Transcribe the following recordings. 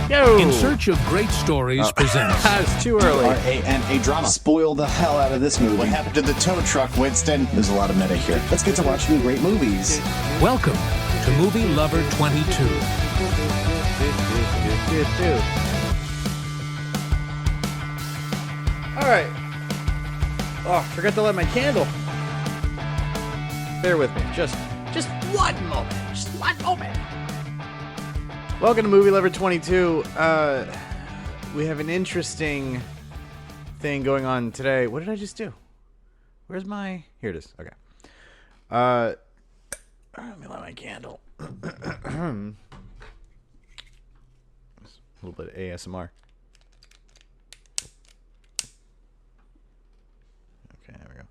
Yo! In Search of Great Stories presents. It's too early. A drama. Spoil the hell out of this movie. What happened to the tow truck, Winston? There's a lot of meta here. Let's get to watching great movies. Welcome to Movielover22. All right. Oh, forgot to light my candle. Bear with me. Just one moment. Just one moment. Welcome to Movielover22. We have an interesting thing going on today. What did I just do? Where's my... Here it is. Okay. Let me light my candle. A little bit of ASMR. Okay, there we go.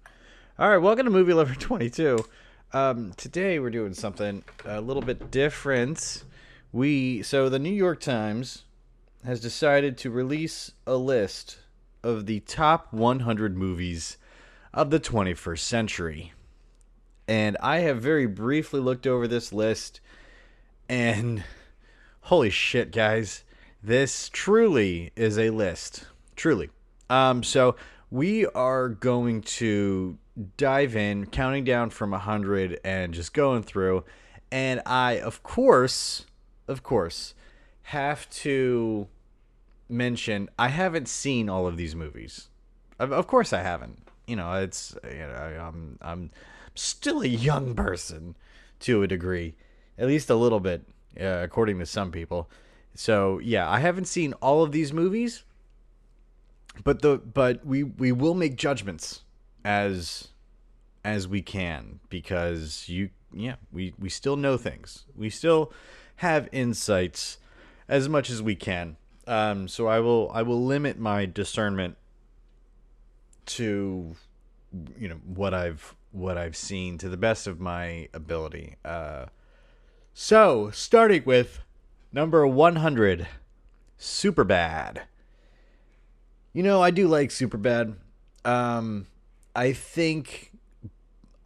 All right, welcome to Movielover22. Today we're doing something a little bit different. So the New York Times has decided to release a list of the top 100 movies of the 21st century. And I have very briefly looked over this list, and holy shit, guys, this truly is a list. Truly. So we are going to dive in, counting down from 100 and just going through. And I, of course, have to mention I haven't seen all of these movies. Of course I haven't. I'm still a young person to a degree, at least a little bit, according to some people. So yeah, I haven't seen all of these movies, but we will make judgments as we can, because we still know things. We still have insights as much as we can. So I will limit my discernment to what I've seen to the best of my ability. So starting with number 100, Superbad. I do like Superbad.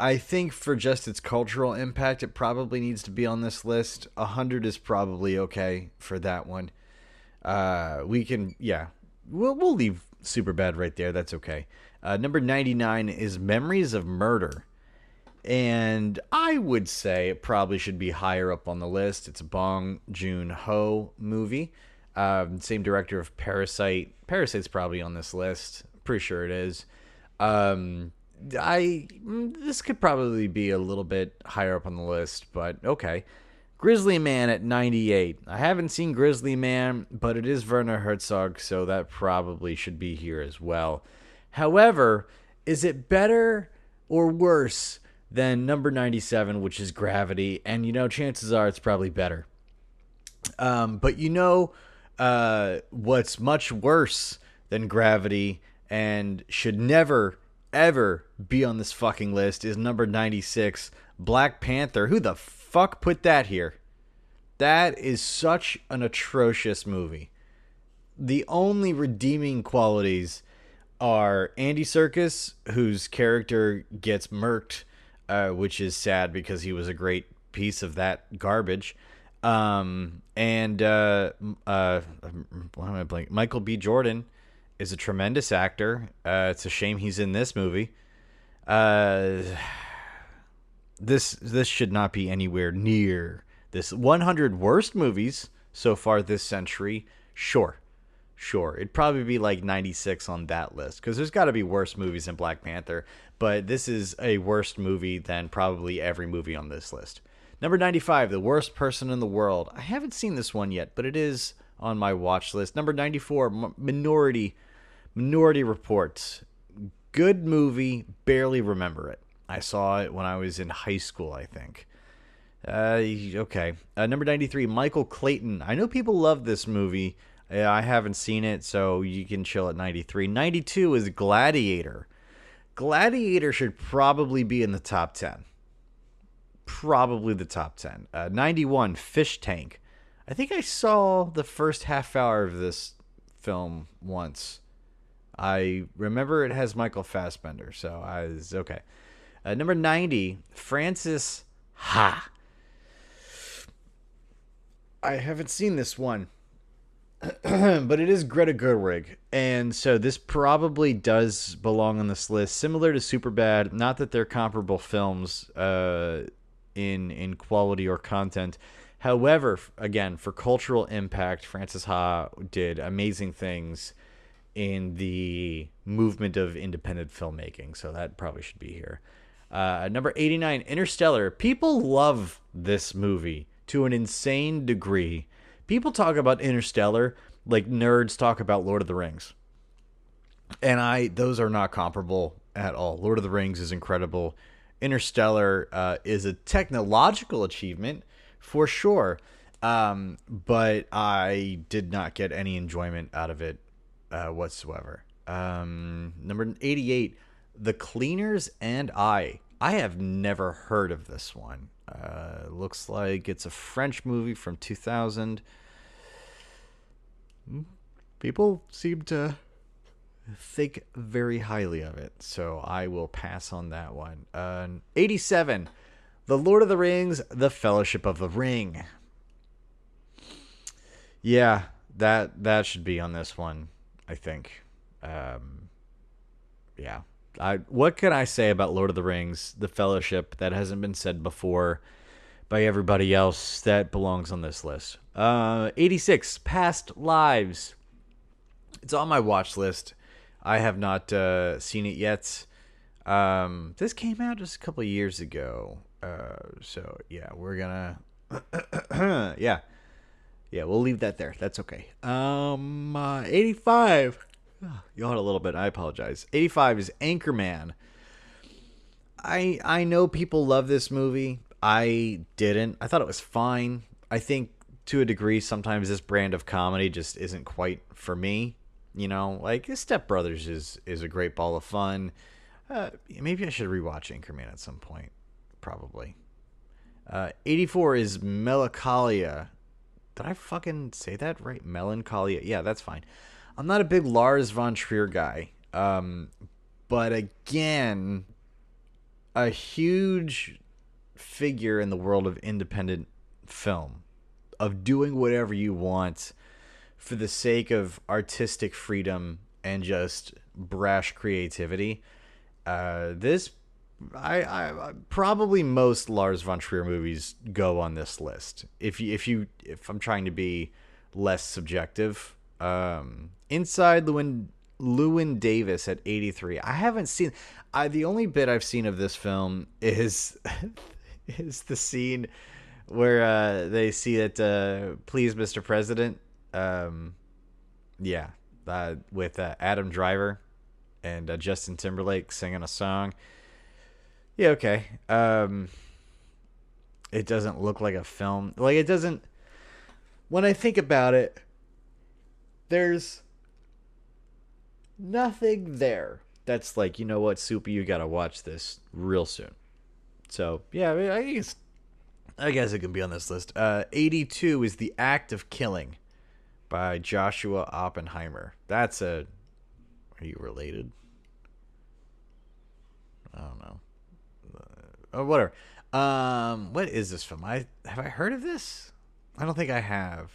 I think for just its cultural impact, it probably needs to be on this list. 100 is probably okay for that one. We'll leave Superbad right there. That's okay. Number 99 is Memories of Murder. And I would say it probably should be higher up on the list. It's a Bong Joon-ho movie. Same director of Parasite. Parasite's probably on this list. Pretty sure it is. This could probably be a little bit higher up on the list, but okay. Grizzly Man at 98. I haven't seen Grizzly Man, but it is Werner Herzog, so that probably should be here as well. However, is it better or worse than number 97, which is Gravity? And, chances are it's probably better. But what's much worse than Gravity and should never ever be on this fucking list is number 96, Black Panther. Who the fuck put that here? That is such an atrocious movie. The only redeeming qualities are Andy Serkis, whose character gets murked, which is sad because he was a great piece of that garbage. Michael B. Jordan is a tremendous actor. It's a shame he's in this movie. This should not be anywhere near this 100 worst movies so far this century. Sure. It'd probably be like 96 on that list, because there's got to be worse movies than Black Panther. But this is a worse movie than probably every movie on this list. Number 95, The Worst Person in the World. I haven't seen this one yet, but it is on my watch list. Number 94, Minority Report. Good movie, barely remember it. I saw it when I was in high school, I think. Okay. Number 93, Michael Clayton. I know people love this movie. I haven't seen it, so you can chill at 93. 92 is Gladiator. Gladiator should probably be in the top 10. Probably the top 10. 91, Fish Tank. I think I saw the first half hour of this film once. I remember it has Michael Fassbender, so I was okay. Number 90, Francis Ha. I haven't seen this one. but it is Greta Gerwig, and so this probably does belong on this list, similar to Superbad. Not that they're comparable films in quality or content. However, again, for cultural impact, Frances Ha did amazing things in the movement of independent filmmaking, so that probably should be here. Number 89, Interstellar. People love this movie to an insane degree. People talk about Interstellar like nerds talk about Lord of the Rings. And those are not comparable at all. Lord of the Rings is incredible. Interstellar is a technological achievement for sure. But I did not get any enjoyment out of it whatsoever. Number 88, The Cleaners and I have never heard of this one. Looks like it's a French movie from 2000. People seem to think very highly of it, so I will pass on that one. 87, The Lord of the Rings, The Fellowship of the Ring. Yeah, that should be on this one, I think. Yeah. What can I say about Lord of the Rings, The Fellowship, that hasn't been said before by everybody else that belongs on this list? 86, Past Lives. It's on my watch list. I have not seen it yet. This came out just a couple of years ago. So, yeah, we're gonna... yeah. Yeah, we'll leave that there. That's okay. 85. Yawn a little bit. I apologize. 85 is Anchorman. I know people love this movie. I didn't. I thought it was fine. I think to a degree sometimes this brand of comedy just isn't quite for me. You know, like Step Brothers is a great ball of fun. Maybe I should rewatch Anchorman at some point. Probably. 84 is Melancholia. Did I fucking say that right? Melancholia. Yeah, that's fine. I'm not a big Lars von Trier guy. But again, a huge figure in the world of independent film, of doing whatever you want for the sake of artistic freedom and just brash creativity. I probably most Lars von Trier movies go on this list. If I'm trying to be less subjective, Inside Llewyn Davis at 83. I haven't seen. The only bit I've seen of this film is is the scene where they see that Please Mr. President. Yeah, with Adam Driver and Justin Timberlake singing a song. Yeah, okay. It doesn't look like a film. Like, it doesn't... When I think about it, there's nothing there that's like, you know what, Soupy, you gotta watch this real soon. So, yeah, I guess it can be on this list. 82 is The Act of Killing by Joshua Oppenheimer. That's a... Are you related? I don't know. Or whatever. What is this film? Have I heard of this? I don't think I have.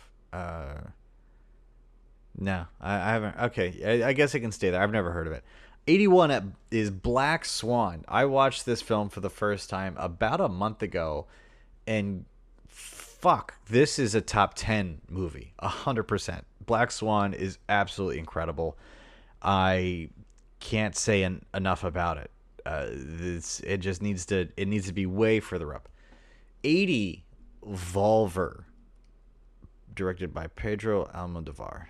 No, I haven't. Okay, I guess I can stay there. I've never heard of it. 81 is Black Swan. I watched this film for the first time about a month ago, and fuck, this is a top 10 movie. 100%. Black Swan is absolutely incredible. I can't say enough about it. It just needs to be way further up. 80, Volver, directed by Pedro Almodovar.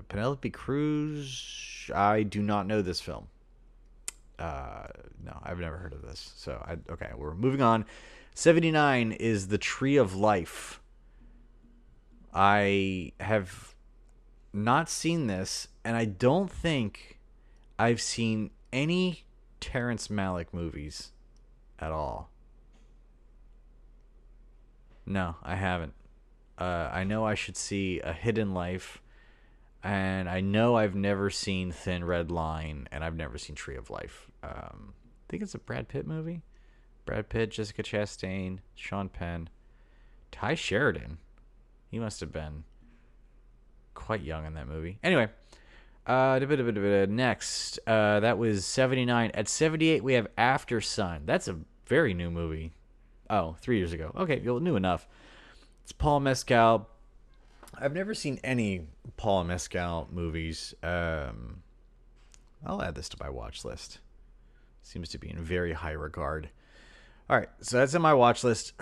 Penelope Cruz. I do not know this film. No, I've never heard of this. So okay, we're moving on. 79 is The Tree of Life. I have not seen this, and I don't think I've seen any Terrence Malick movies at all. No, I haven't. I know I should see A Hidden Life, and I know I've never seen Thin Red Line, and I've never seen Tree of Life. I think it's a Brad Pitt movie. Brad Pitt, Jessica Chastain, Sean Penn, Ty Sheridan. He must have been quite young in that movie. Anyway, next, that was 79. At 78, we have After Sun. That's a very new movie. Oh, 3 years ago. Okay, well, new enough. It's Paul Mescal. I've never seen any Paul Mescal movies. I'll add this to my watch list. Seems to be in very high regard. All right, so that's in my watch list.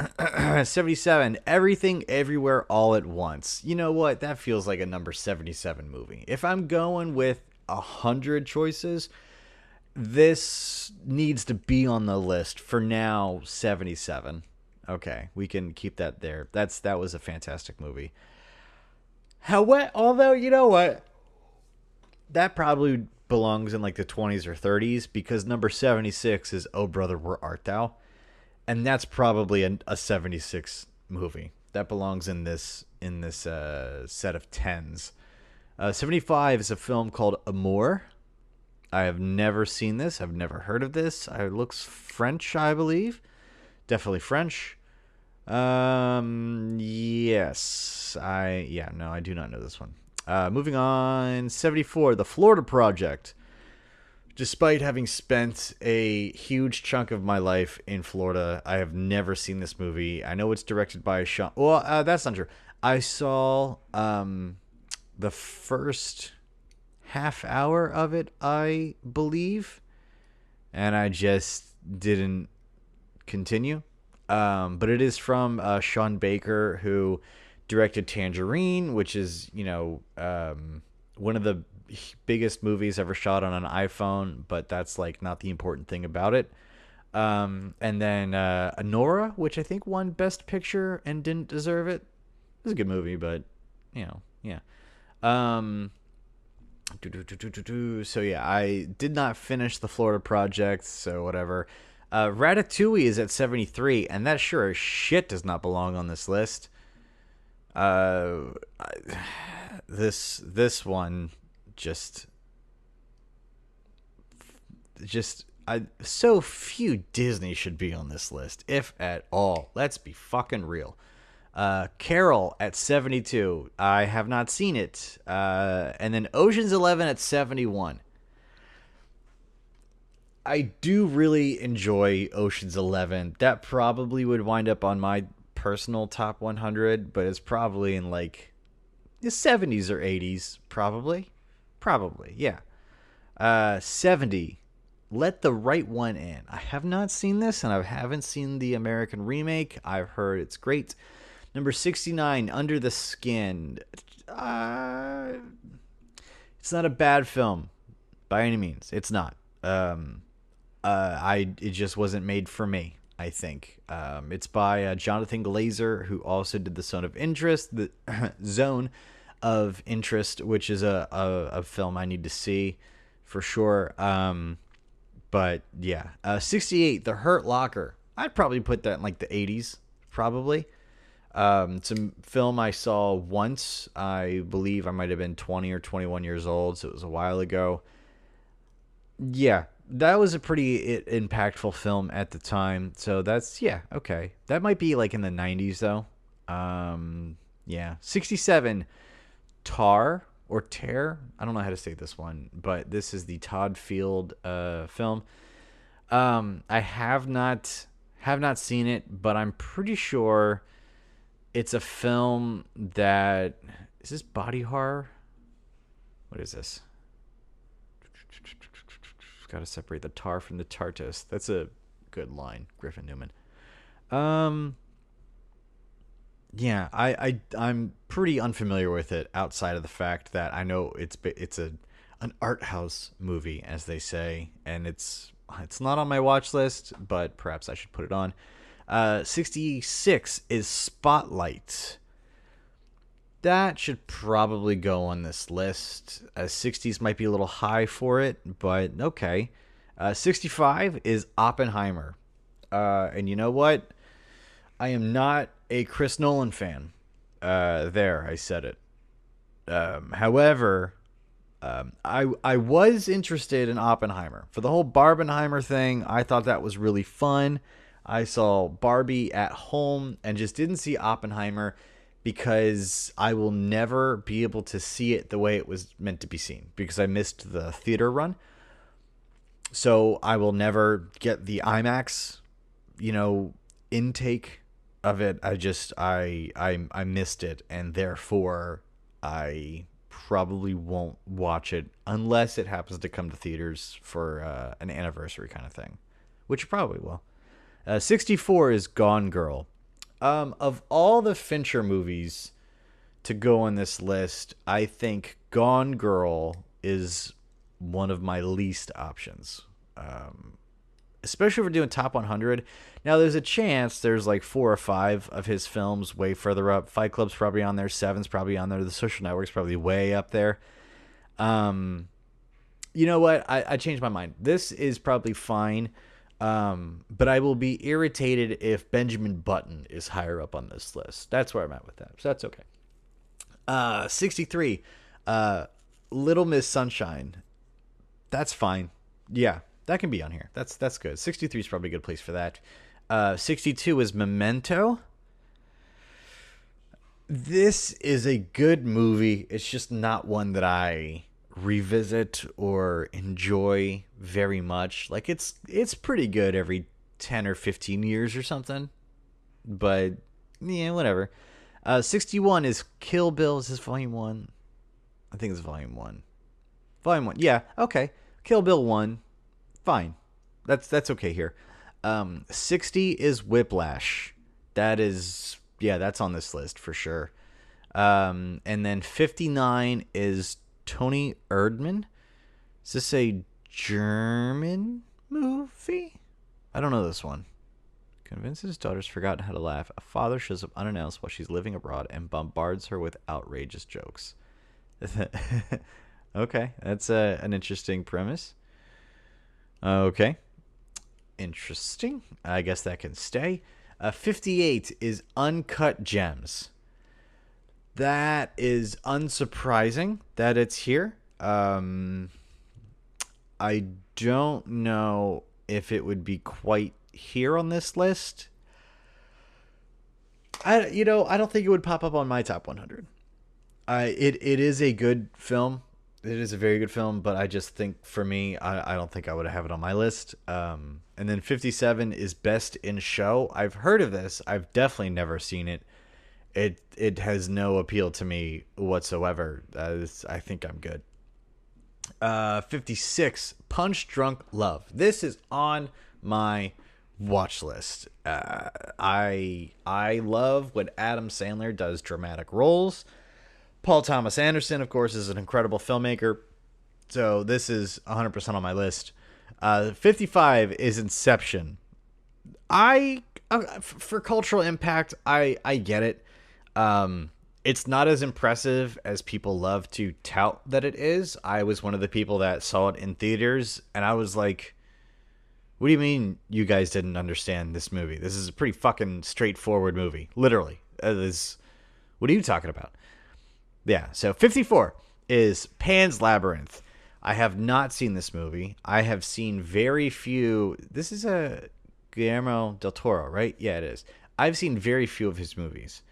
77, Everything Everywhere All at Once. You know what? That feels like a number 77 movie. If I'm going with 100 choices, this needs to be on the list for now. 77. Okay, we can keep that there. That was a fantastic movie. Although, you know what? That probably belongs in like the 20s or 30s, because number 76 is Oh Brother, Where Art Thou? And that's probably a 76 movie. That belongs in this set of 10s. 75 is a film called Amour. I have never seen this. I've never heard of this. It looks French, I believe. Definitely French. Yes. I do not know this one. Moving on. 74, The Florida Project. Despite having spent a huge chunk of my life in Florida, I have never seen this movie. I know it's directed by Sean. Well, that's not true. I saw the first half hour of it, I believe, and I just didn't continue. But it is from Sean Baker, who directed Tangerine, which is, one of the biggest movies ever shot on an iPhone, but that's like not the important thing about it. And then Anora, which I think won Best Picture and didn't deserve it. It was a good movie, but yeah. So yeah, I did not finish The Florida Project, so whatever. Ratatouille is at 73, and that sure as shit does not belong on this list. This one just so few Disney should be on this list, if at all. Let's be fucking real. Carol at 72. I have not seen it. And then Ocean's 11 at 71. I do really enjoy Ocean's 11. That probably would wind up on my personal top 100, but it's probably in like the 70s or 80s, probably, yeah. 70, Let the Right One In. I have not seen this, and I haven't seen the American remake. I've heard it's great. Number 69, Under the Skin. It's not a bad film by any means. It's not. It just wasn't made for me, I think. It's by Jonathan Glazer, who also did The Zone of Interest, which is a film I need to see for sure. But yeah, 68, The Hurt Locker. I'd probably put that in like the 80s, probably. It's a film I saw once. I believe I might have been 20 or 21 years old, so it was a while ago. Yeah, that was a pretty impactful film at the time. So that's, yeah, okay. That might be like in the 90s, though. Yeah. 67, Tar or Tear. I don't know how to say this one, but this is the Todd Field film. I have not seen it, but I'm pretty sure it's a film that... Is this body horror? What is this? Got to separate the tar from the tartus. That's a good line, Griffin Newman. Yeah, I'm pretty unfamiliar with it outside of the fact that I know it's an art house movie, as they say, and it's not on my watch list, but perhaps I should put it on. 66 is Spotlight. That should probably go on this list. 60s might be a little high for it, but okay. 65 is Oppenheimer. And you know what? I am not a Chris Nolan fan. There, I said it. However, I was interested in Oppenheimer. For the whole Barbenheimer thing, I thought that was really fun. I saw Barbie at home and just didn't see Oppenheimer because I will never be able to see it the way it was meant to be seen because I missed the theater run. So I will never get the IMAX, intake of it. I missed it, and therefore I probably won't watch it unless it happens to come to theaters for an anniversary kind of thing, which it probably will. 64 is Gone Girl. Of all the Fincher movies to go on this list, I think Gone Girl is one of my least options. Especially if we're doing top 100. Now, there's a chance there's like 4 or 5 of his films way further up. Fight Club's probably on there. Seven's probably on there. The Social Network's probably way up there. You know what? I changed my mind. This is probably fine. But I will be irritated if Benjamin Button is higher up on this list. That's where I'm at with that. So that's okay. 63. Little Miss Sunshine. That's fine. Yeah, that can be on here. That's good. 63 is probably a good place for that. 62 is Memento. This is a good movie. It's just not one that I revisit or enjoy very much. Like it's pretty good every 10 or 15 years or something. But yeah, whatever. 61 is Kill Bill. Is this volume 1? I think it's volume 1. Volume 1. Yeah, okay. Kill Bill 1. Fine. That's okay here. 60 is Whiplash. That's on this list for sure. And then 59 is Tony Erdmann. Is this a German movie? I don't know this one. Convinces his daughter's forgotten how to laugh. A father shows up unannounced while she's living abroad and bombards her with outrageous jokes. Okay, that's an interesting premise. Okay. Interesting. I guess that can stay. 58 is Uncut Gems. That is unsurprising that it's here. I don't know if it would be quite here on this list. I don't think it would pop up on my top 100. It is a good film. It is a very good film, but I just think for me, I don't think I would have it on my list. And then 57 is Best in Show. I've heard of this. I've definitely never seen it. It has no appeal to me whatsoever. I think I'm good. 56, Punch Drunk Love. This is on my watch list. I love when Adam Sandler does dramatic roles. Paul Thomas Anderson, of course, is an incredible filmmaker. So this is 100% on my list. 55 is Inception. For cultural impact, I get it. It's not as impressive as people love to tout that it is. I was one of the people that saw it in theaters, and I was like, what do you mean you guys didn't understand this movie? This is a pretty fucking straightforward movie. Literally. What are you talking about? Yeah, so 54 is Pan's Labyrinth. I have not seen this movie. I have seen very few. This is a Guillermo del Toro, right? Yeah, it is. I've seen very few of his movies.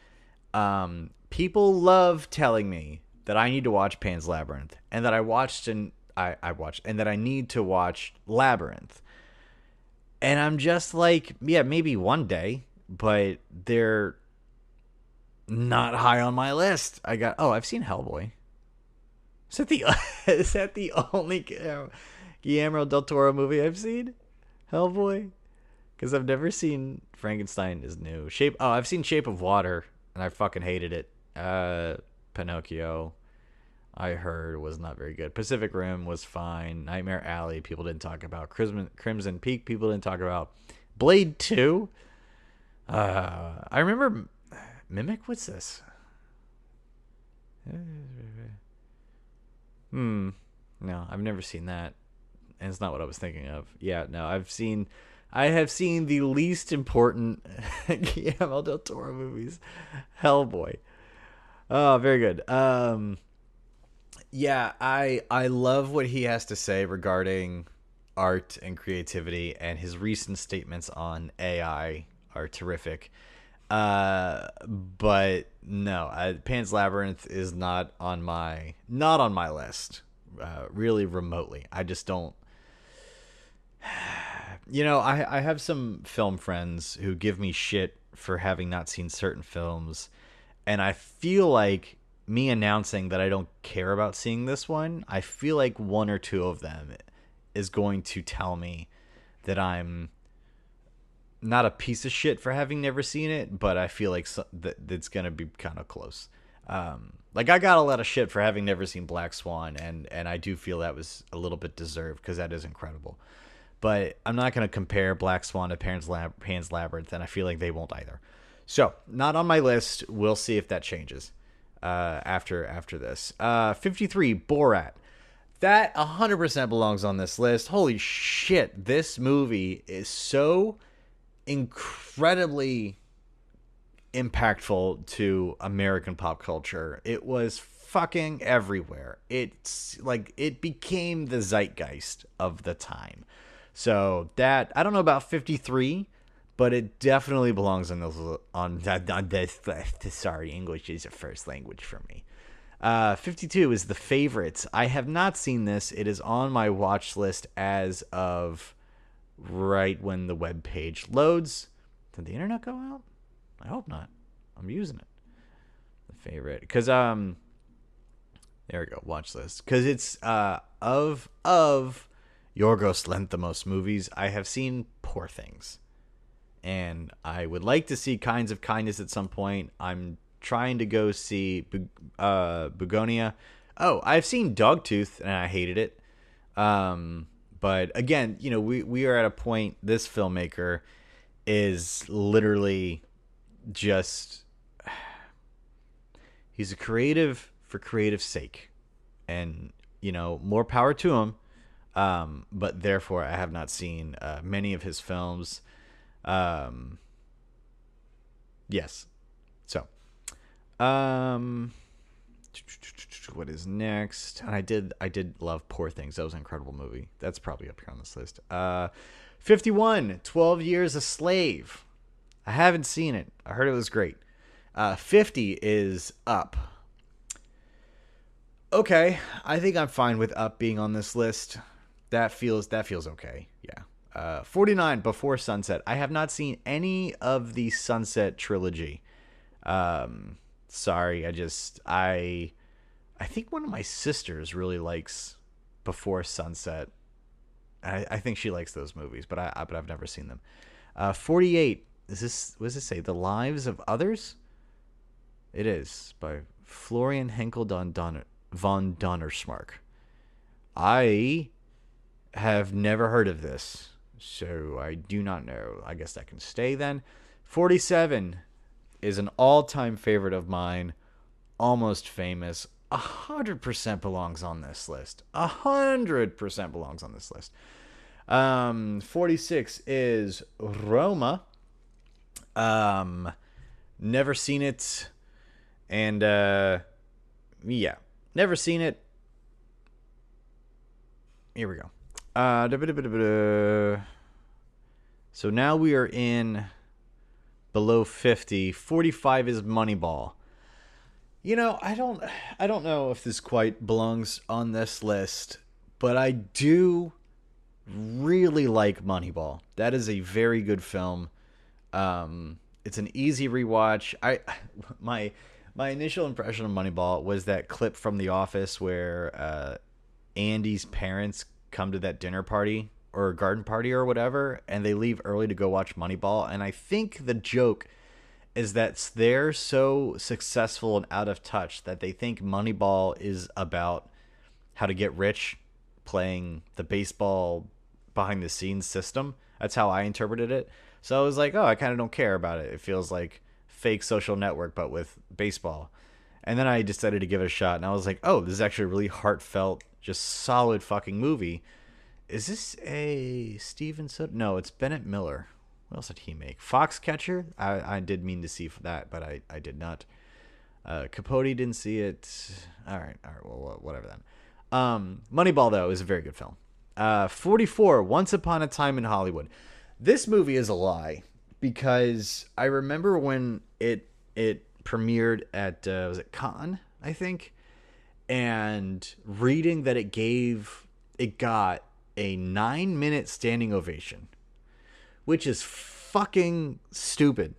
People love telling me that I need to watch Pan's Labyrinth, and that I watched and that I need to watch Labyrinth. And I'm just like, yeah, maybe one day, but they're not high on my list. I've seen Hellboy. Is that the only Guillermo del Toro movie I've seen? Hellboy? Because I've never seen Frankenstein is new. I've seen Shape of Water, and I fucking hated it. Pinocchio, I heard, was not very good. Pacific Rim was fine. Nightmare Alley, people didn't talk about. Crimson Peak, people didn't talk about. Blade 2, I remember Mimic. What's this? No, I've never seen that, and it's not what I was thinking of. Yeah, no, I have seen the least important Guillermo del Toro movies. Hellboy. Oh, very good. Yeah, I love what he has to say regarding art and creativity, and his recent statements on AI are terrific. But no, Pan's Labyrinth is not on my list. Really remotely. I just don't. I have some film friends who give me shit for having not seen certain films, and I feel like me announcing that I don't care about seeing this one, I feel like one or two of them is going to tell me that I'm not a piece of shit for having never seen it, but I feel like that it's going to be kind of close. Like I got a lot of shit for having never seen Black Swan, and I do feel that was a little bit deserved because that is incredible. But I'm not going to compare Black Swan to Pan's Labyrinth, and I feel like they won't either. So, not on my list. We'll see if that changes after this. 53, Borat. That 100% belongs on this list. Holy shit, this movie is so incredibly impactful to American pop culture. It was fucking everywhere. It's like it became the zeitgeist of the time. So that, I don't know about 53, but it definitely belongs on this list. Sorry, English is a first language for me. 52 is The Favorites. I have not seen this. It is on my watch list as of right when the web page loads. Did the internet go out? I hope not. I'm using it. The Favorite. Because, there we go. Watch list. Because it's, of Yorgos Lanthimos movies, I have seen Poor Things. And I would like to see Kinds of Kindness at some point. I'm trying to go see Begonia. Oh, I've seen Dogtooth, and I hated it. But again, we are at a point, this filmmaker is literally just, he's a creative for creative's sake. And, more power to him. But therefore, I have not seen many of his films. Yes. So, what is next? And I did love Poor Things. That was an incredible movie. That's probably up here on this list. 51, 12 Years a Slave. I haven't seen it. I heard it was great. 50 is Up. Okay, I think I'm fine with Up being on this list. That feels okay. Yeah. 49, Before Sunset. I have not seen any of the Sunset trilogy. Sorry, I think one of my sisters really likes Before Sunset. I think she likes those movies, but I've never seen them. 48. What does this say? The Lives of Others? It is by Florian Henkel von Donnersmarck. I have never heard of this, so I do not know. I guess that can stay then. 47 is an all-time favorite of mine, Almost Famous. 100% belongs on this list. 100% belongs on this list. 46 is Roma. Never seen it. And, yeah. Never seen it. Here we go. So now we are in below 50. 45 is Moneyball. I don't know if this quite belongs on this list, but I do really like Moneyball. That is a very good film. It's an easy rewatch. My initial impression of Moneyball was that clip from The Office where Andy's parents come to that dinner party or garden party or whatever, and they leave early to go watch Moneyball. And I think the joke is that they're so successful and out of touch that they think Moneyball is about how to get rich playing the baseball behind the scenes system. That's how I interpreted it. So I was like, oh, I kind of don't care about it. It feels like fake Social Network, but with baseball. And then I decided to give it a shot, and I was like, oh, this is actually a really heartfelt, just solid fucking movie. Is this a Steven Soderbergh? No, it's Bennett Miller. What else did he make? Foxcatcher? I did mean to see that, but I did not. Capote didn't see it. All right, well, whatever then. Moneyball, though, is a very good film. 44, Once Upon a Time in Hollywood. This movie is a lie. because I remember when it premiered at was it Cannes, I think, and reading that it got a 9-minute standing ovation, which is fucking stupid.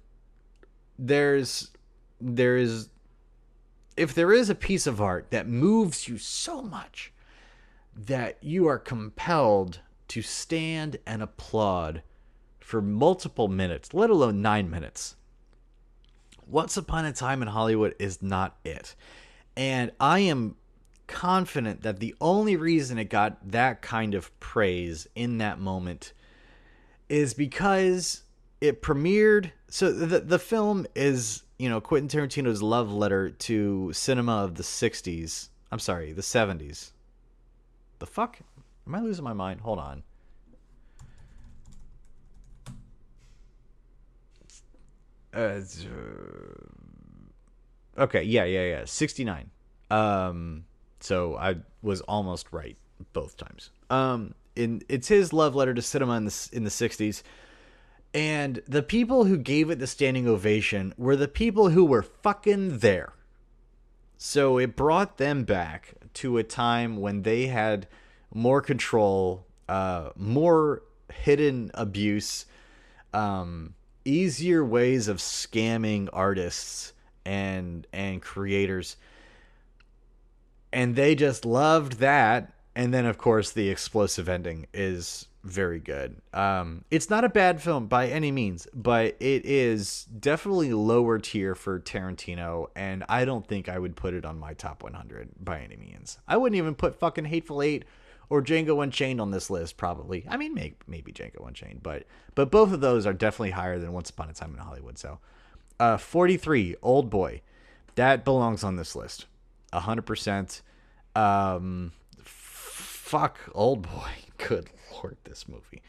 There's there is if there is a piece of art that moves you so much that you are compelled to stand and applaud for multiple minutes, let alone 9 minutes, Once Upon a Time in Hollywood is not it. And I am confident that the only reason it got that kind of praise in that moment is because it premiered. So the film is, Quentin Tarantino's love letter to cinema of the 60s. I'm sorry, the 70s. The fuck? Am I losing my mind? Hold on. Okay, yeah. 69. So I was almost right both times. It's his love letter to cinema in the 60s. And the people who gave it the standing ovation were the people who were fucking there. So it brought them back to a time when they had more control, more hidden abuse, easier ways of scamming artists and creators. And they just loved that. And then, of course, the explosive ending is very good. It's not a bad film by any means, but it is definitely lower tier for Tarantino, and I don't think I would put it on my top 100 by any means. I wouldn't even put fucking Hateful Eight or Django Unchained on this list, probably. I mean, maybe Django Unchained, but both of those are definitely higher than Once Upon a Time in Hollywood. So, 43, Old Boy, that belongs on this list, 100%. Fuck Old Boy. Good Lord, this movie.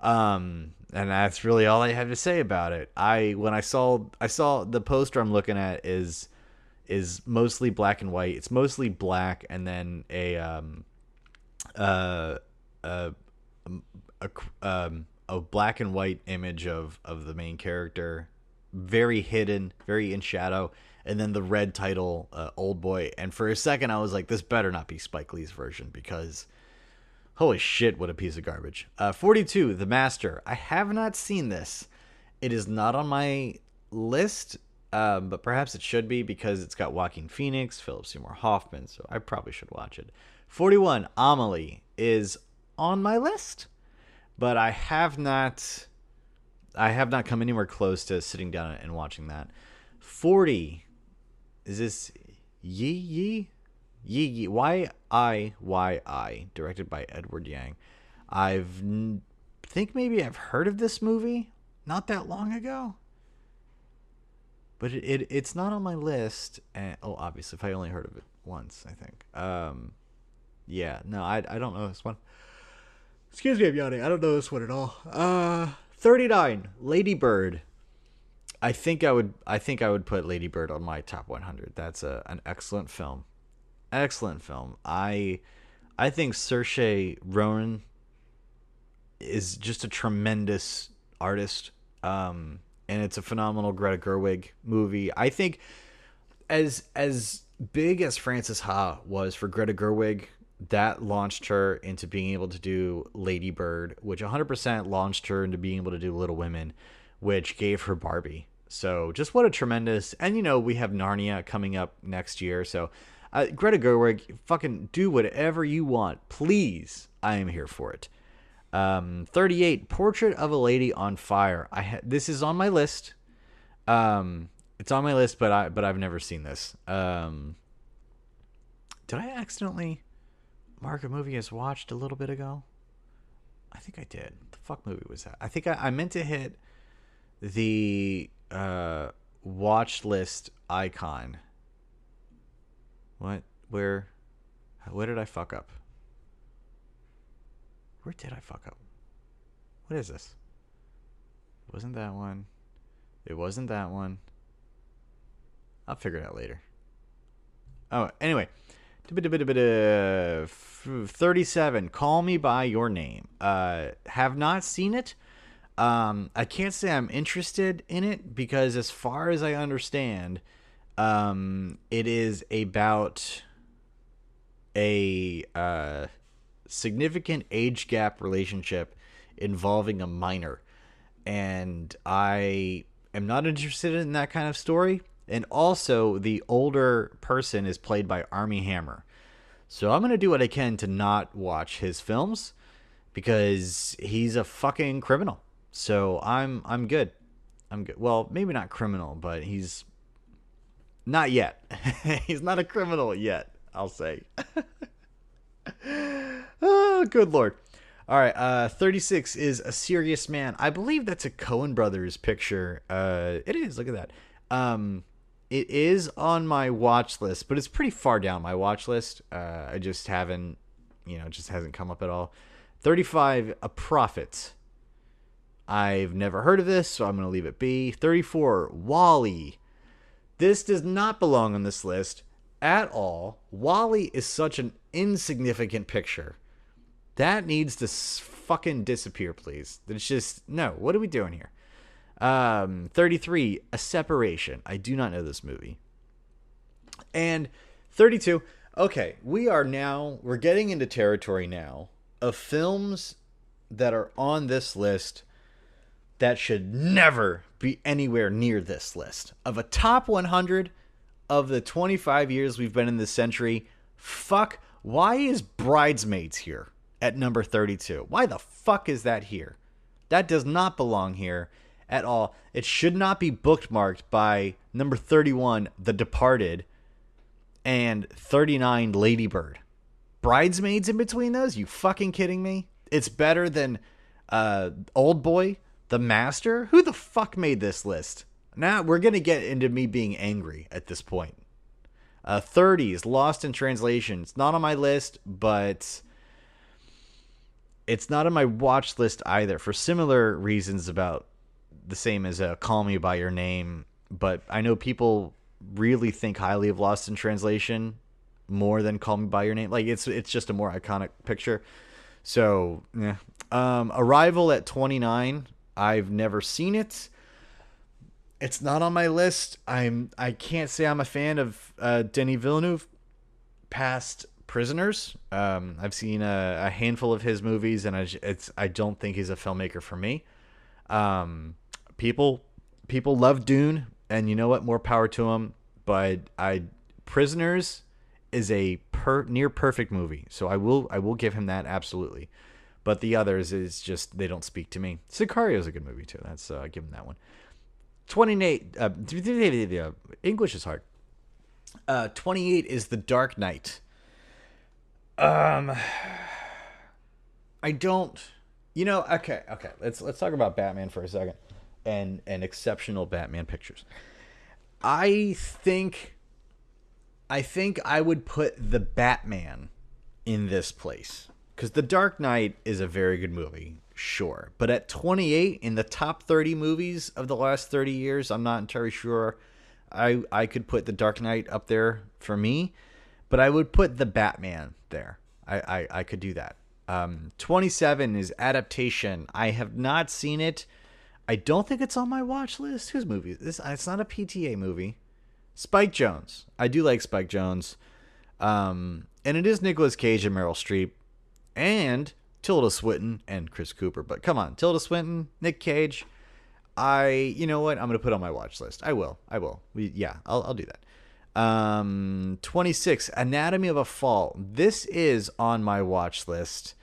And that's really all I have to say about it. When I saw the poster I'm looking at is mostly black and white. It's mostly black and then a black and white image of the main character, very hidden, very in shadow, and then the red title, Old Boy. And for a second I was like, this better not be Spike Lee's version, because holy shit, what a piece of garbage. 42, The Master. I have not seen this. It is not on my list, but perhaps it should be because it's got Joaquin Phoenix, Philip Seymour Hoffman, so I probably should watch it. 41, Amelie is on my list, but I have not come anywhere close to sitting down and watching that. 40, is this Yi? Y-I-Y-I, directed by Edward Yang. Think maybe I've heard of this movie not that long ago, but it's not on my list. And, obviously, if I only heard of it once, I think. Yeah, no, I don't know this one. Excuse me, I'm yawning. I don't know this one at all. 39, Lady Bird. I think I would put Lady Bird on my top 100. That's an excellent film. Excellent film. I think Saoirse Ronan is just a tremendous artist, and it's a phenomenal Greta Gerwig movie. I think as big as Frances Ha was for Greta Gerwig, that launched her into being able to do Lady Bird, which 100% launched her into being able to do Little Women, which gave her Barbie. So just what a tremendous, and we have Narnia coming up next year, so Greta Gerwig, fucking do whatever you want. Please. I am here for it. 38, Portrait of a Lady on Fire. This is on my list. It's on my list, but I've never seen this. Did I accidentally mark a movie as watched a little bit ago? I think I did. What the fuck movie was that? I think I meant to hit the watch list icon. What? Where did I fuck up? Where did I fuck up? What is this? It wasn't that one. It wasn't that one. I'll figure it out later. Oh, anyway. 37, Call Me By Your Name. Have not seen it. I can't say I'm interested in it because, as far as I understand, it is about a significant age gap relationship involving a minor, and I am not interested in that kind of story. And also, the older person is played by Armie Hammer, so I'm gonna do what I can to not watch his films because he's a fucking criminal. So I'm good. I'm good. Well, maybe not criminal, but he's not yet. He's not a criminal yet, I'll say. Oh, good lord. All right, 36 is A Serious Man. I believe that's a Coen Brothers picture. It is. Look at that. It is on my watch list, but it's pretty far down my watch list. I just haven't, it just hasn't come up at all. 35, A Prophet. I've never heard of this, so I'm going to leave it be. 34, Wall-E. This does not belong on this list at all. Wall-E is such an insignificant picture. That needs to fucking disappear, please. It's just, no, what are we doing here? 33, A Separation. I do not know this movie. And 32, okay, we're getting into territory now of films that are on this list that should never be anywhere near this list. Of a top 100 of the 25 years we've been in this century, why is Bridesmaids here at number 32? Why the fuck is that here? That does not belong here at all. It should not be bookmarked by number 31, The Departed, and 39, Lady Bird. Bridesmaids in between those? You fucking kidding me? It's better than Old Boy, The Master? Who the fuck made this list? Now we're going to get into me being angry at this point. 30s, Lost in Translation. It's not on my list, but it's not on my watch list either for similar reasons, about the same as Call Me By Your Name. But I know people really think highly of Lost in Translation more than Call Me By Your Name. Like, it's just a more iconic picture. So, yeah. Arrival at 29. I've never seen it. It's not on my list. I can't say I'm a fan of Denis Villeneuve past Prisoners. I've seen a handful of his movies, and I don't think he's a filmmaker for me. People love Dune, and you know what? More power to them. But Prisoners is a near perfect movie, so I will give him that, absolutely. But the others is just, they don't speak to me. Sicario is a good movie too. That's give him that one. 28. English is hard. 28 is The Dark Knight. I don't. Okay. Let's talk about Batman for a second, and exceptional Batman pictures. I think I would put The Batman in this place, because The Dark Knight is a very good movie, sure. But at 28 in the top 30 movies of the last 30 years, I'm not entirely sure I could put The Dark Knight up there for me. But I would put The Batman there. I could do that. 27 is Adaptation. I have not seen it. I don't think it's on my watch list. Whose movie is this? It's not a PTA movie. Spike Jonze. I do like Spike Jonze. And it is Nicolas Cage and Meryl Streep. And Tilda Swinton and Chris Cooper. But come on, Tilda Swinton, Nick Cage. You know what? I'm going to put it on my watch list. I will. I'll do that. 26, Anatomy of a Fall. This is on my watch list.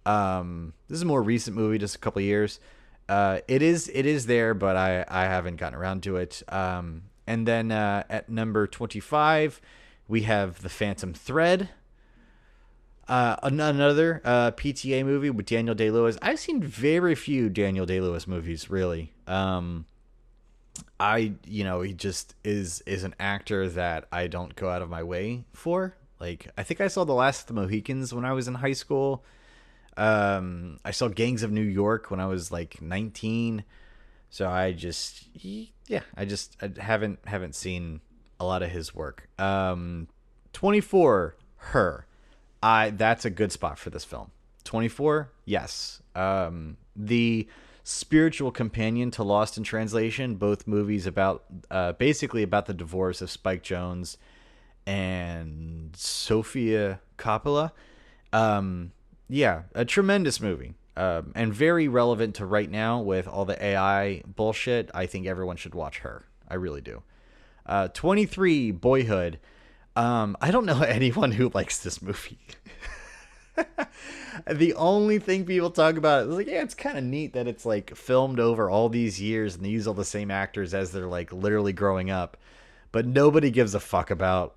This is a more recent movie, just a couple of years. It is there, but I haven't gotten around to it. And then at number 25, we have The Phantom Thread. Another PTA movie with Daniel Day-Lewis. I've seen very few Daniel Day-Lewis movies, really. He just is an actor that I don't go out of my way for. Like, I think I saw The Last of the Mohicans when I was in high school. I saw Gangs of New York when I was like 19. So I haven't seen a lot of his work. 24, Her. That's a good spot for this film. 24, yes. The spiritual companion to Lost in Translation. Both movies about basically about the divorce of Spike Jonze and Sofia Coppola. Yeah, a tremendous movie. And very relevant to right now with all the AI bullshit. I think everyone should watch her. I really do. 23, Boyhood. I don't know anyone who likes this movie. The only thing people talk about is like, yeah, it's kind of neat that it's like filmed over all these years and they use all the same actors as they're like literally growing up, but nobody gives a fuck about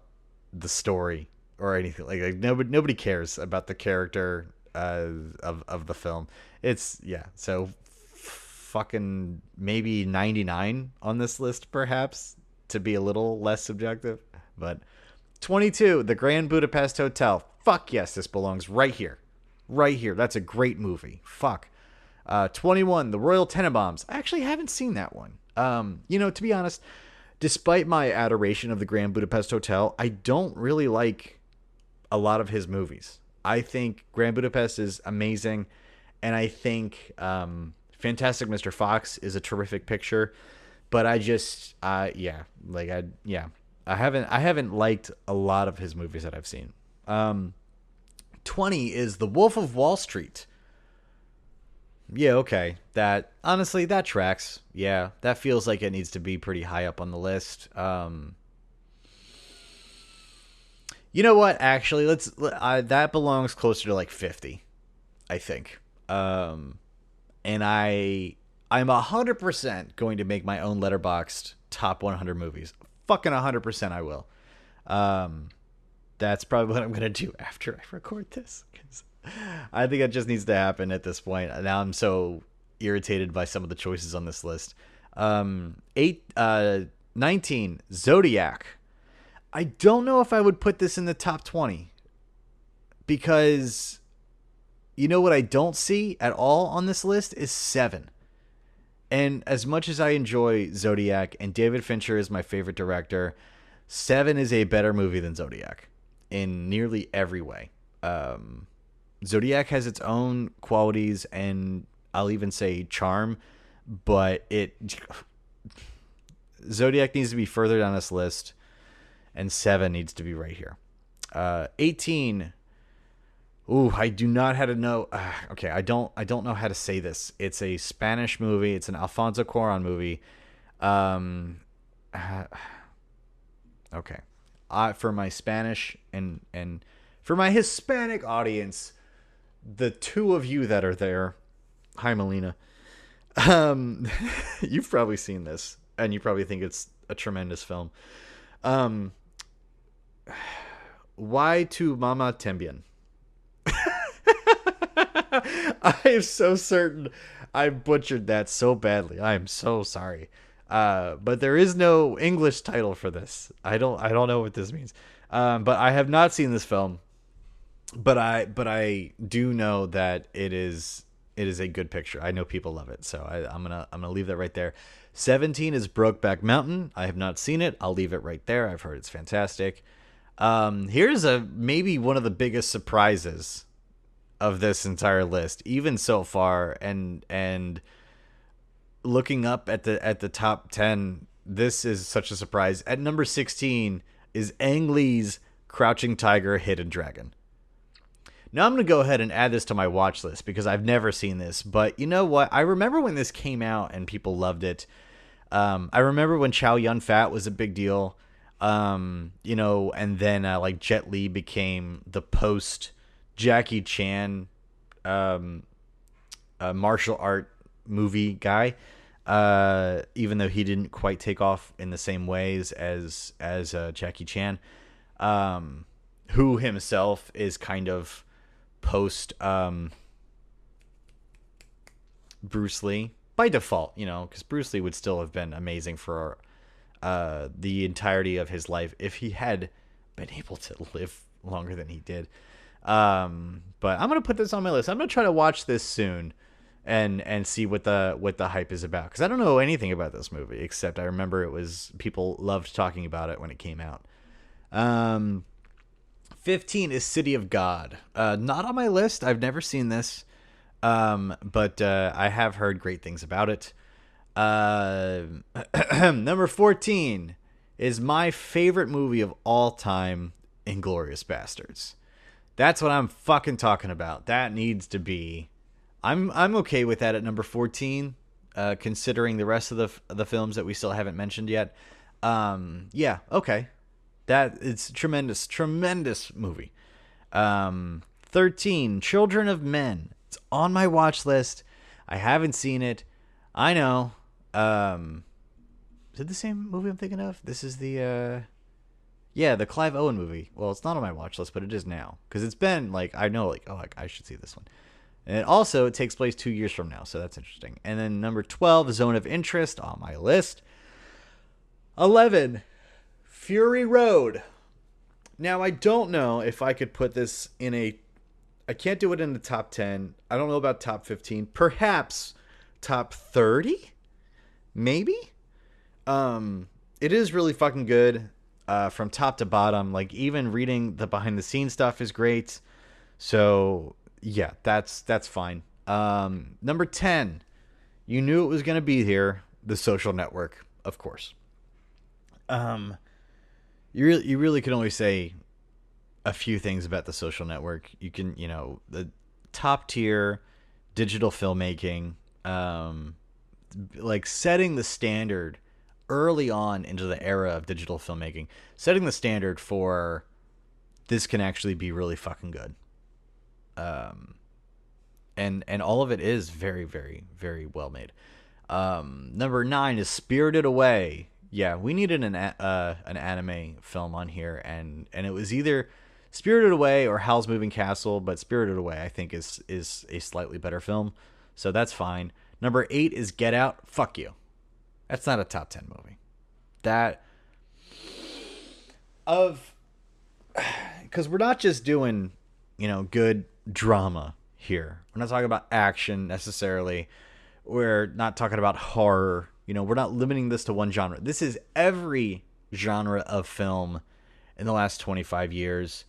the story or anything. Like nobody cares about the character of the film. It's so fucking maybe 99 on this list, perhaps, to be a little less subjective. But 22, The Grand Budapest Hotel. Fuck yes, this belongs right here. Right here. That's a great movie. Fuck. 21, The Royal Tenenbaums. I actually haven't seen that one. To be honest, despite my adoration of The Grand Budapest Hotel, I don't really like a lot of his movies. I think Grand Budapest is amazing, and I think Fantastic Mr. Fox is a terrific picture, but I just I haven't liked a lot of his movies that I've seen. 20 is The Wolf of Wall Street. Yeah, okay. That honestly, that tracks. Yeah, that feels like it needs to be pretty high up on the list. You know what? Actually, that belongs closer to like 50, I think. And I'm 100% going to make my own letterboxed top 100 movies. Fucking 100% I will. That's probably what I'm going to do after I record this, because I think it just needs to happen at this point. Now I'm so irritated by some of the choices on this list. 19, Zodiac. I don't know if I would put this in the top 20, because you know what I don't see at all on this list is Seven. And as much as I enjoy Zodiac and David Fincher is my favorite director, Seven is a better movie than Zodiac in nearly every way. Zodiac has its own qualities and I'll even say charm, but Zodiac needs to be further down this list, and Seven needs to be right here. 18. Ooh, I do not how to know. Okay, I don't know how to say this. It's a Spanish movie. It's an Alfonso Cuarón movie. Okay. For my Spanish and for my Hispanic audience, the two of you that are there, hi Melina. You've probably seen this, and you probably think it's a tremendous film. Why to Mama Tambien? I am so certain I butchered that so badly. I am so sorry. But there is no English title for this. I don't know what this means. But I have not seen this film. But I do know that it is a good picture. I know people love it, so I'm gonna leave that right there. 17 is Brokeback Mountain. I have not seen it. I'll leave it right there. I've heard it's fantastic. Here's maybe one of the biggest surprises of this entire list, even so far, and looking up at the top 10, this is such a surprise. At number 16 is Ang Lee's Crouching Tiger, Hidden Dragon. Now I'm going to go ahead and add this to my watch list because I've never seen this, but you know what? I remember when this came out and people loved it. I remember when Chow Yun-Fat was a big deal, and then like Jet Li became the post Jackie Chan martial art movie guy, even though he didn't quite take off in the same ways as Jackie Chan, who himself is kind of post Bruce Lee by default, because Bruce Lee would still have been amazing for the entirety of his life if he had been able to live longer than he did. But I'm gonna put this on my list. I'm gonna try to watch this soon and see what the hype is about, because I don't know anything about this movie except I remember people loved talking about it when it came out. 15 is City of God. Not on my list. I've never seen this. But I have heard great things about it. Number 14 is my favorite movie of all time, Inglourious Bastards. That's what I'm fucking talking about. That needs to be. I'm okay with that at number 14, considering the rest of the films that we still haven't mentioned yet. Yeah, okay. That it's tremendous movie. 13, Children of Men. It's on my watch list. I haven't seen it. I know. Is it the same movie I'm thinking of? This is the the Clive Owen movie. Well, it's not on my watch list, but it is now because it's been like I know I should see this one. And it takes place 2 years from now, so that's interesting. And then number 12, Zone of Interest on my list. 11, Fury Road. Now, I don't know if I could put this in I can't do it in the top 10. I don't know about top 15. Perhaps top 30? Maybe? It is really fucking good from top to bottom. Like, even reading the behind-the-scenes stuff is great. So, yeah, that's fine. Number 10, you knew it was going to be here. The Social Network, of course. You really can only say a few things about The Social Network. You can, the top tier digital filmmaking, like setting the standard early on into the era of digital filmmaking, setting the standard for this can actually be really fucking good. And all of it is very, very, very well made. Number 9 is Spirited Away. Yeah, we needed an anime film on here, and it was either Spirited Away or Howl's Moving Castle, but Spirited Away I think is a slightly better film, so that's fine. Number 8 is Get Out. Fuck you. That's not a top 10 movie. Because we're not just doing, good drama here. We're not talking about action necessarily. We're not talking about horror. We're not limiting this to one genre. This is every genre of film in the last 25 years.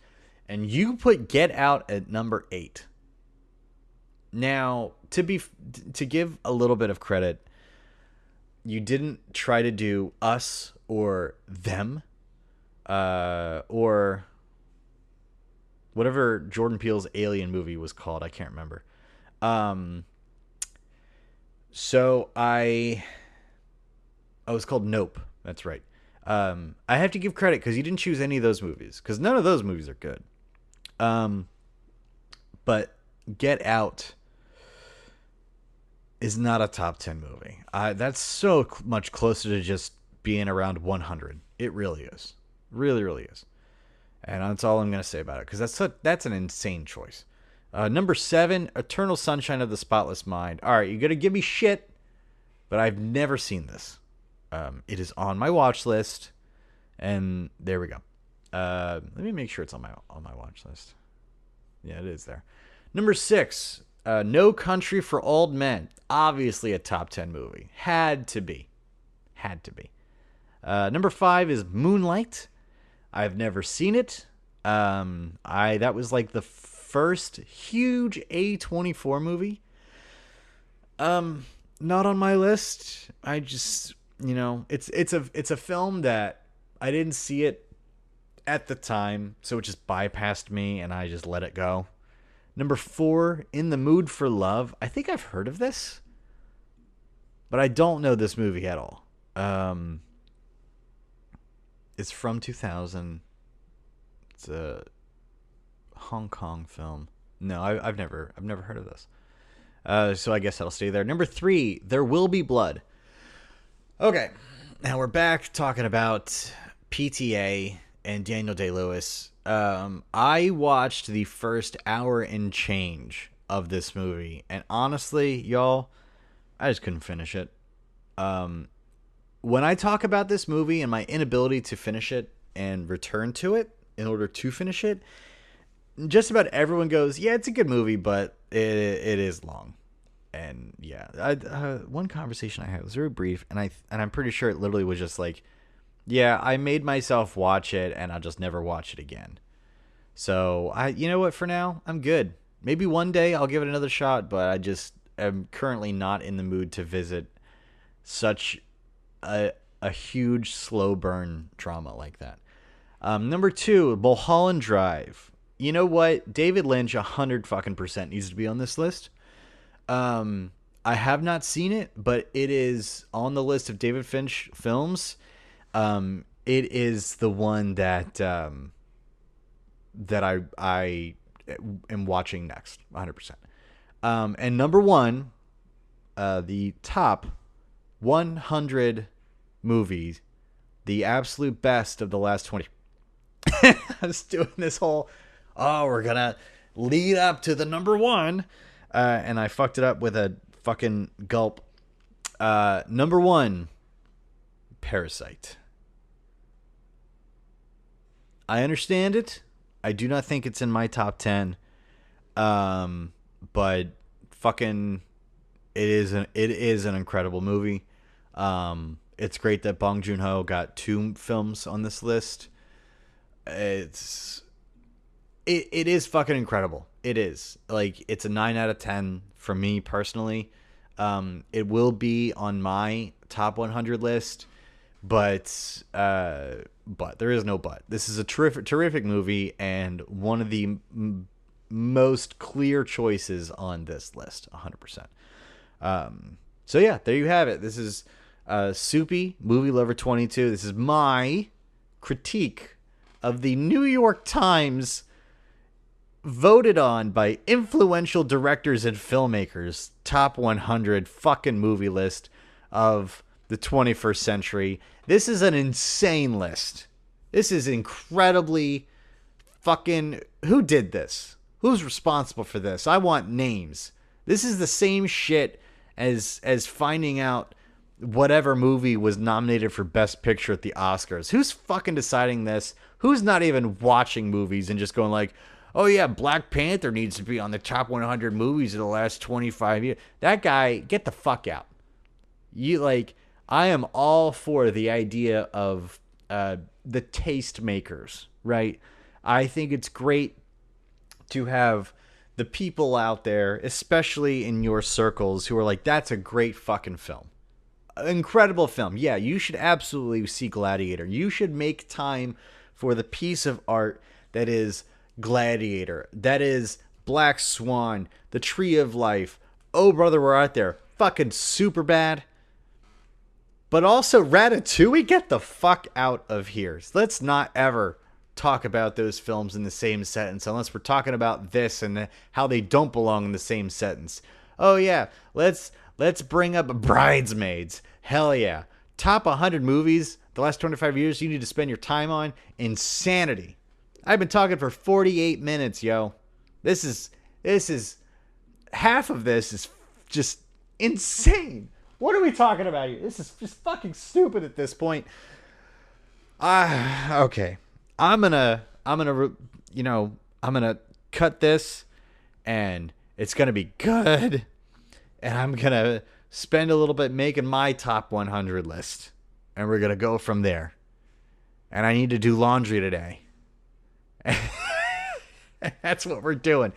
And you put Get Out at number 8. Now, to give a little bit of credit, you didn't try to do Us or Them, or whatever Jordan Peele's Alien movie was called. I can't remember. So it was called Nope. That's right. I have to give credit because you didn't choose any of those movies because none of those movies are good. But Get Out is not a top 10 movie. That's so much closer to just being around 100. It really is. Really, really is. And that's all I'm going to say about it because that's an insane choice. Number 7, Eternal Sunshine of the Spotless Mind. All right, you're going to give me shit, but I've never seen this. It is on my watch list, and there we go. Let me make sure it's on my watch list. Yeah, it is there. Number 6, No Country for Old Men. Obviously a top 10 movie. Had to be. Number 5 is Moonlight. I've never seen it. That was like the first huge A24 movie. Not on my list. I just, it's a film that I didn't see it at the time, so it just bypassed me and I just let it go. Number 4, In the Mood for Love. I think I've heard of this, but I don't know this movie at all. It's from 2000. It's a Hong Kong film. No, I've never heard of this. So I guess that'll stay there. Number 3, There Will Be Blood. Okay, now we're back talking about PTA and Daniel Day-Lewis. I watched the first hour and change of this movie, and honestly, y'all, I just couldn't finish it. When I talk about this movie and my inability to finish it and return to it in order to finish it, just about everyone goes, yeah, it's a good movie, but it is long. And yeah, one conversation I had was very brief, and I'm pretty sure it literally was just like, yeah, I made myself watch it, and I'll just never watch it again. So you know what? For now, I'm good. Maybe one day I'll give it another shot, but I just am currently not in the mood to visit such a huge slow burn drama like that. Number 2, Mulholland Drive. You know what? David Lynch 100% needs to be on this list. I have not seen it, but it is on the list of David Finch films. It is the one that that I am watching next, 100%. And number 1, the top 100 movies, the absolute best of the last 20. I was doing this whole, we're gonna lead up to the number 1, and I fucked it up with a fucking gulp. Number 1, Parasite. I understand it. I do not think it's in my top 10. But fucking, it is an incredible movie. It's great that Bong Joon-ho got 2 films on this list. It is fucking incredible. It is. Like, it's a 9 out of 10 for me personally. It will be on my top 100 list, but there is no but. This is a terrific movie and one of the most clear choices on this list, 100%. So yeah, there you have it. This is Soupy, Movielover22. This is my critique of the New York Times voted on by influential directors and filmmakers top 100 fucking movie list of the 21st century. This is an insane list. This is incredibly fucking... Who did this? Who's responsible for this? I want names. This is the same shit as finding out whatever movie was nominated for Best Picture at the Oscars. Who's fucking deciding this? Who's not even watching movies and just going like, oh yeah, Black Panther needs to be on the top 100 movies of the last 25 years. That guy, get the fuck out. I am all for the idea of the taste makers, right? I think it's great to have the people out there, especially in your circles, who are like, that's a great fucking film. Incredible film. Yeah, you should absolutely see Gladiator. You should make time for the piece of art that is Gladiator, that is Black Swan, The Tree of Life, Oh Brother, We're Out There, fucking super bad. But also Ratatouille, get the fuck out of here. Let's not ever talk about those films in the same sentence unless we're talking about this and how they don't belong in the same sentence. Oh yeah, let's bring up Bridesmaids. Hell yeah. Top 100 movies the last 25 years you need to spend your time on. Insanity. I've been talking for 48 minutes, yo. This is half of this is just insane. What are we talking about here? This is just fucking stupid at this point. Okay. I'm gonna cut this, and it's gonna be good, and I'm gonna spend a little bit making my top 100 list, and we're gonna go from there. And I need to do laundry today. That's what we're doing.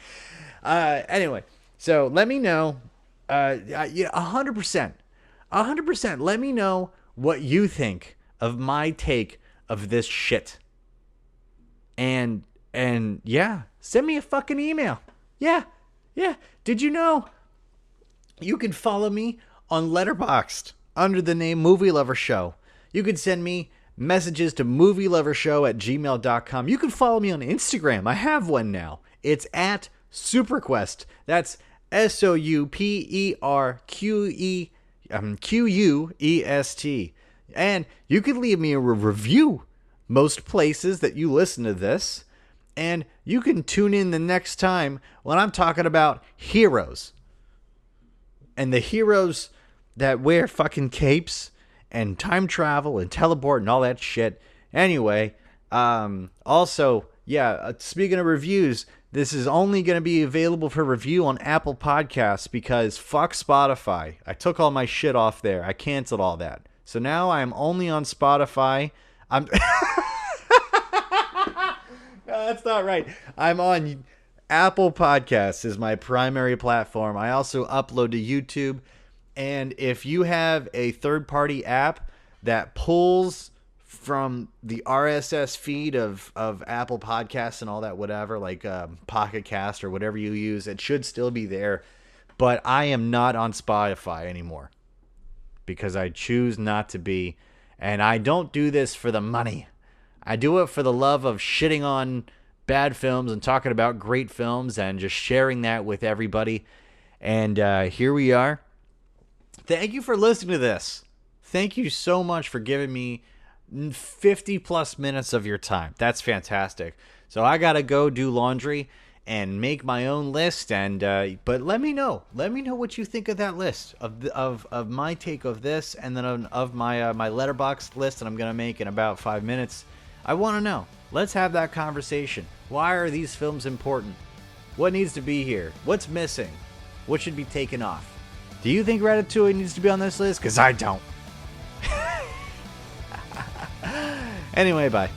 Anyway, so let me know. 100%. 100%. Let me know what you think of my take of this shit. And yeah, send me a fucking email. Yeah. Did you know you can follow me on Letterboxd under the name Movie Lover Show? You can send me messages to movielovershow@gmail.com. You can follow me on Instagram. I have one now. It's at Superquest. That's SOUPERQUEST. And you can leave me a review most places that you listen to this. And you can tune in the next time when I'm talking about heroes. And the heroes that wear fucking capes and time travel and teleport and all that shit. Anyway, also, speaking of reviews, this is only going to be available for review on Apple Podcasts because fuck Spotify. I took all my shit off there. I canceled all that. So now I'm only on Spotify. No, that's not right. I'm on Apple Podcasts is my primary platform. I also upload to YouTube. And if you have a third-party app that pulls from the RSS feed of Apple Podcasts and all that, whatever, like Pocket Cast or whatever you use, it should still be there. But I am not on Spotify anymore because I choose not to be. And I don't do this for the money. I do it for the love of shitting on bad films and talking about great films and just sharing that with everybody. And here we are. Thank you for listening to this. Thank you so much for giving me 50 plus minutes of your time. That's fantastic. So I got to go do laundry and make my own list. And but let me know. Let me know what you think of that list of my take of this, and then of my my letterbox list that I'm going to make in about 5 minutes. I want to know. Let's have that conversation. Why are these films important? What needs to be here? What's missing? What should be taken off? Do you think Ratatouille needs to be on this list? Because I don't. Anyway, bye.